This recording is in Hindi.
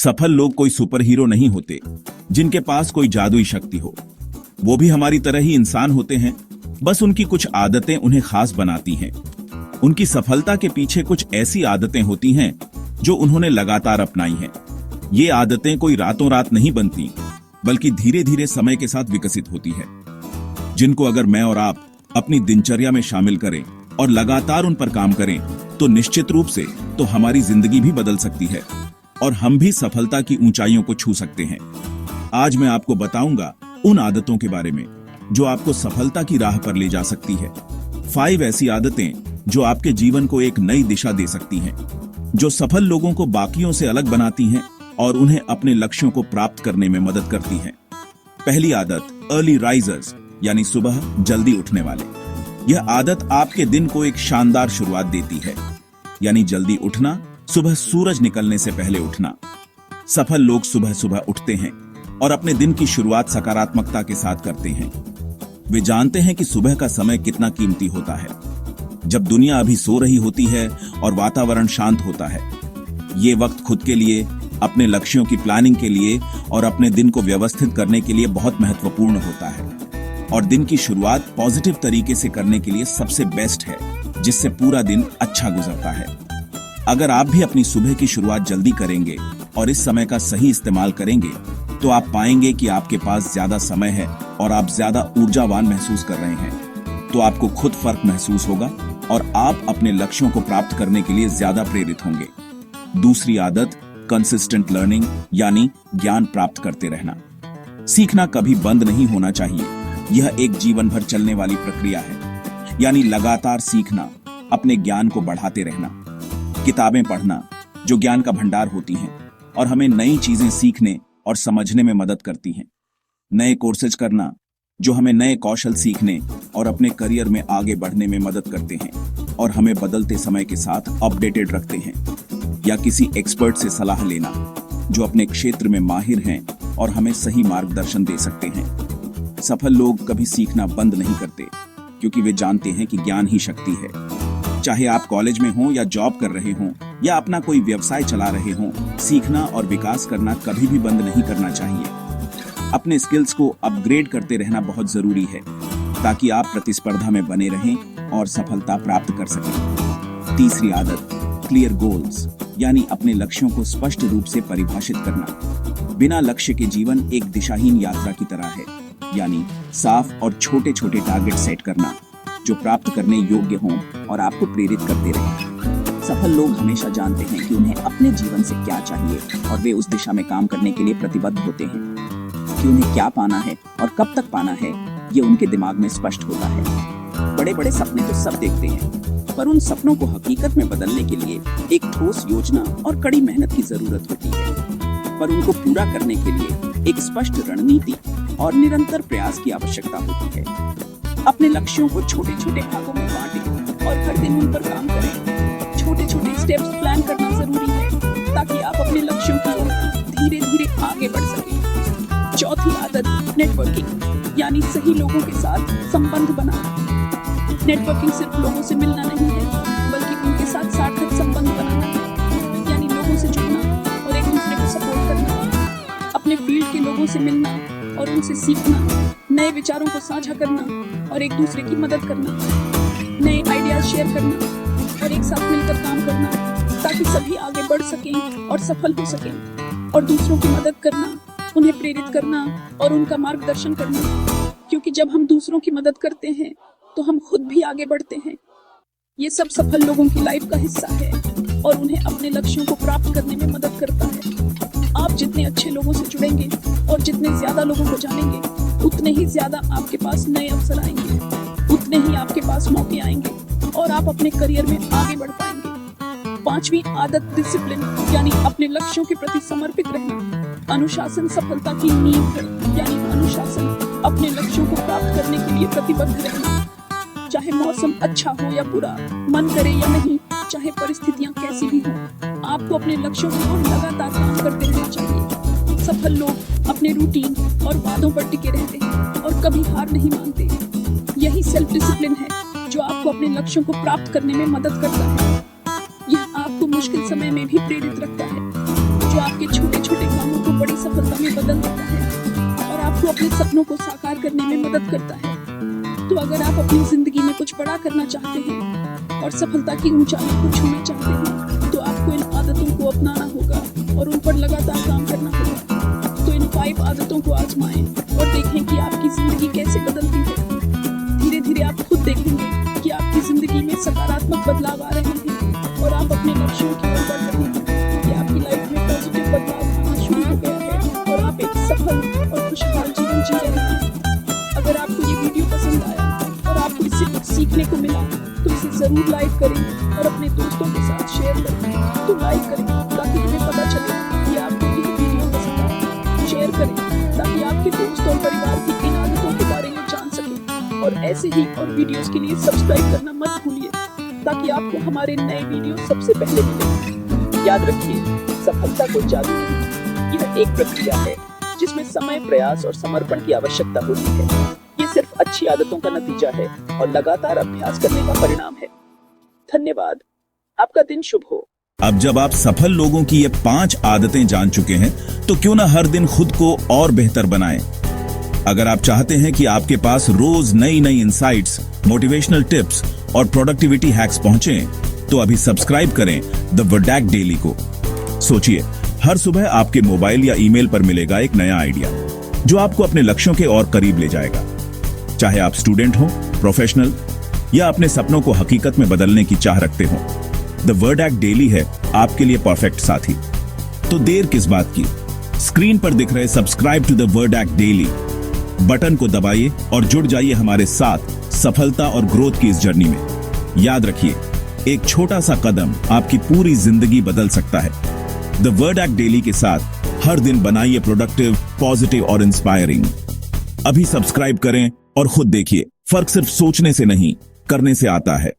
सफल लोग कोई सुपर हीरो नहीं होते जिनके पास कोई जादुई शक्ति हो। वो भी हमारी तरह ही इंसान होते हैं, बस उनकी कुछ आदतें उन्हें खास बनाती हैं। उनकी सफलता के पीछे कुछ ऐसी आदतें होती हैं जो उन्होंने लगातार अपनाई हैं। ये आदतें कोई रातों रात नहीं बनती, बल्कि धीरे धीरे समय के साथ विकसित होती है, जिनको अगर मैं और आप अपनी दिनचर्या में शामिल करें और लगातार उन पर काम करें तो निश्चित रूप से तो हमारी जिंदगी भी बदल सकती है और हम भी सफलता की ऊंचाइयों को छू सकते हैं। आज मैं आपको बताऊंगा उन आदतों के बारे में जो आपको सफलता की राह पर ले जा सकती है। 5 ऐसी आदतें जो आपके जीवन को एक नई दिशा दे सकती हैं, जो सफल लोगों को बाकियों से अलग बनाती हैं और उन्हें अपने लक्ष्यों को प्राप्त करने में मदद करती हैं। पहली आदत, अर्ली राइजर्स, यानी सुबह जल्दी उठने वाले। यह आदत आपके दिन को एक शानदार शुरुआत देती है, यानी जल्दी उठना, सुबह सूरज निकलने से पहले उठना। सफल लोग सुबह सुबह उठते हैं और अपने दिन की शुरुआत सकारात्मकता के साथ करते हैं। वे जानते हैं कि सुबह का समय कितना कीमती होता है, जब दुनिया अभी सो रही होती है और वातावरण शांत होता है। ये वक्त खुद के लिए, अपने लक्ष्यों की प्लानिंग के लिए और अपने दिन को व्यवस्थित करने के लिए बहुत महत्वपूर्ण होता है और दिन की शुरुआत पॉजिटिव तरीके से करने के लिए सबसे बेस्ट है, जिससे पूरा दिन अच्छा गुजरता है। अगर आप भी अपनी सुबह की शुरुआत जल्दी करेंगे और इस समय का सही इस्तेमाल करेंगे तो आप पाएंगे कि आपके पास ज्यादा समय है और आप ज्यादा ऊर्जावान महसूस कर रहे हैं। तो आपको खुद फर्क महसूस होगा और आप अपने लक्ष्यों को प्राप्त करने के लिए ज्यादा प्रेरित होंगे। दूसरी आदत, कंसिस्टेंट लर्निंग, यानी ज्ञान प्राप्त करते रहना। सीखना कभी बंद नहीं होना चाहिए। यह एक जीवन भर चलने वाली प्रक्रिया है, यानी लगातार सीखना, अपने ज्ञान को बढ़ाते रहना। किताबें पढ़ना जो ज्ञान का भंडार होती हैं और हमें नई चीजें सीखने और समझने में मदद करती हैं। नए कोर्सेज करना जो हमें नए कौशल सीखने और अपने करियर में आगे बढ़ने में मदद करते हैं और हमें बदलते समय के साथ अपडेटेड रखते हैं। या किसी एक्सपर्ट से सलाह लेना जो अपने क्षेत्र में माहिर हैं और हमें सही मार्गदर्शन दे सकते हैं। सफल लोग कभी सीखना बंद नहीं करते, क्योंकि वे जानते हैं कि ज्ञान ही शक्ति है। चाहे आप कॉलेज में हों या जॉब कर रहे हों या अपना कोई व्यवसाय चला रहे हों, सीखना और विकास करना कभी भी बंद नहीं करना चाहिए। अपने स्किल्स को अपग्रेड करते रहना बहुत जरूरी है, ताकि आप प्रतिस्पर्धा में बने रहें और सफलता प्राप्त कर सकें। तीसरी आदत, क्लियर गोल्स, यानी अपने लक्ष्यों को स्पष्ट रूप से परिभाषित करना। बिना लक्ष्य के जीवन एक दिशाहीन यात्रा की तरह है, यानी साफ और छोटे छोटे टारगेट सेट करना जो प्राप्त करने योग्य हों और आपको प्रेरित करते रहें। सफल लोग हमेशा जानते हैं कि उन्हें अपने जीवन से क्या चाहिए और वे उस दिशा में काम करने के लिए प्रतिबद्ध होते हैं। कि उन्हें क्या पाना है और कब तक पाना है, ये उनके दिमाग में स्पष्ट होता है। बड़े बड़े सपने तो सब देखते हैं, पर उन सपनों को हकीकत में बदलने के लिए एक ठोस योजना और कड़ी मेहनत की जरूरत होती है। पर उनको पूरा करने के लिए एक स्पष्ट रणनीति और निरंतर प्रयास की आवश्यकता होती है। अपने लक्ष्यों को छोटे छोटे भागों में बांटें और हर दिन उन पर काम करें। छोटे छोटे स्टेप्स प्लान करना जरूरी है, ताकि आप अपने लक्ष्यों की ओर धीरे धीरे आगे बढ़ सकें। चौथी आदत, नेटवर्किंग, यानी सही लोगों के साथ संबंध बनाना। नेटवर्किंग सिर्फ लोगों से मिलना नहीं है, बल्कि उनके साथ सार्थक संबंध बनाना है, यानी लोगों से जुड़ना और एक दूसरे को सपोर्ट करना। अपने फील्ड के लोगों से मिलना और उनसे सीखना, नए विचारों को साझा करना और एक दूसरे की मदद करना, नए आइडियाज शेयर करना और एक साथ मिलकर काम करना, ताकि सभी आगे बढ़ सकें और सफल हो सकें। और दूसरों की मदद करना, उन्हें प्रेरित करना और उनका मार्गदर्शन करना, क्योंकि जब हम दूसरों की मदद करते हैं तो हम खुद भी आगे बढ़ते हैं। ये सब सफल लोगों की लाइफ का हिस्सा है और उन्हें अपने लक्ष्यों को प्राप्त करने में मदद करता है। आप जितने अच्छे लोगों से जुड़ेंगे और जितने ज्यादा लोगों को जानेंगे, उतने ही ज्यादा आपके पास नए अवसर आएंगे, उतने ही आपके पास मौके आएंगे और आप अपने करियर में आगे बढ़ पाएंगे। पांचवी आदत, डिसिप्लिन, यानी अपने लक्ष्यों के प्रति समर्पित रहना। अनुशासन सफलता की नींव है, यानी अनुशासन अपने लक्ष्यों को प्राप्त करने के लिए प्रतिबद्ध रहना। चाहे मौसम अच्छा हो या बुरा, मन करे या नहीं, चाहे परिस्थितियां कैसी भी हों, आपको अपने लक्ष्यों की ओर लगातार काम करते रहना चाहिए। सफल लोग अपने रूटीन और वादों पर टिके रहते हैं और कभी हार नहीं मानते। यही सेल्फ डिसिप्लिन है जो आपको अपने लक्ष्यों को प्राप्त करने में मदद करता है। यह आपको मुश्किल समय में भी प्रेरित रखता है, जो आपके छोटे छोटे सपनों को साकार करने में मदद करता है। तो अगर आप अपनी जिंदगी में कुछ बड़ा करना चाहते हैं और सफलता की ऊंचाई को छूना चाहते हैं, तो आपको इन आदतों को अपनाना होगा और उन पर लगातार काम करना होगा। तो इन 5 आदतों को आजमाएं और देखें कि आपकी जिंदगी कैसे बदलती है। धीरे धीरे आप खुद देखेंगे कि आपकी जिंदगी में सकारात्मक बदलाव आ रहे हैं और आप अपने लक्ष्यों की ओर बढ़ रहे हैं, कि आपकी लाइफ में पॉजिटिव बदलाव आना शुरू हो गया है और आप एक सफल और खुशहाल जीवन जी रहे हैं। अगर आपको ये वीडियो पसंद आया और आपको इससे कुछ सीखने को मिला, तो इसे जरूर लाइक करें और अपने दोस्तों के साथ शेयर करें। तो लाइक करें ताकि हमें पता चले कि आपको ये वीडियो पसंद आया। शेयर करें ताकि आपके दोस्त और परिवार की इन आदतों के बारे में जान सकें। और ऐसे ही और वीडियोस के लिए सब्सक्राइब करना मत भूलिए, ताकि आपको हमारे नए वीडियो सबसे पहले मिले। याद रखिए, सफलता कोई जादू नहीं, यह एक प्रक्रिया है जिसमें समय, प्रयास और समर्पण की आवश्यकता होती है। ये सिर्फ अच्छी आदतों का नतीजा है और लगातार अभ्यास करने का परिणाम है। धन्यवाद। आपका दिन शुभ हो। अब जब आप सफल लोगों की ये 5 आदतें जान चुके हैं, तो क्यों ना हर दिन खुद को और बेहतर बनाएं। अगर आप चाहते हैं कि आपके पास रोज नई नई इंसाइट्स, मोटिवेशनल टिप्स और प्रोडक्टिविटी हैक्स पहुंचे, तो अभी सब्सक्राइब करें द वर्डैक डेली को। सोचिए, हर सुबह आपके मोबाइल या ईमेल पर मिलेगा एक नया आइडिया जो आपको अपने लक्ष्यों के और करीब ले जाएगा। चाहे आप स्टूडेंट हो, प्रोफेशनल या अपने सपनों को हकीकत में बदलने की चाह रखते हो, द वर्डैक डेली है आपके लिए परफेक्ट साथी। तो देर किस बात की, स्क्रीन पर दिख रहे सब्सक्राइब टू द वर्डैक डेली बटन को दबाइए और जुड़ जाइए हमारे साथ सफलता और ग्रोथ की इस जर्नी में। याद रखिए, एक छोटा सा कदम आपकी पूरी जिंदगी बदल सकता है। द वर्डैक डेली के साथ हर दिन बनाइए प्रोडक्टिव, पॉजिटिव और इंस्पायरिंग। अभी सब्सक्राइब करें और खुद देखिए, फर्क सिर्फ सोचने से नहीं, करने से आता है।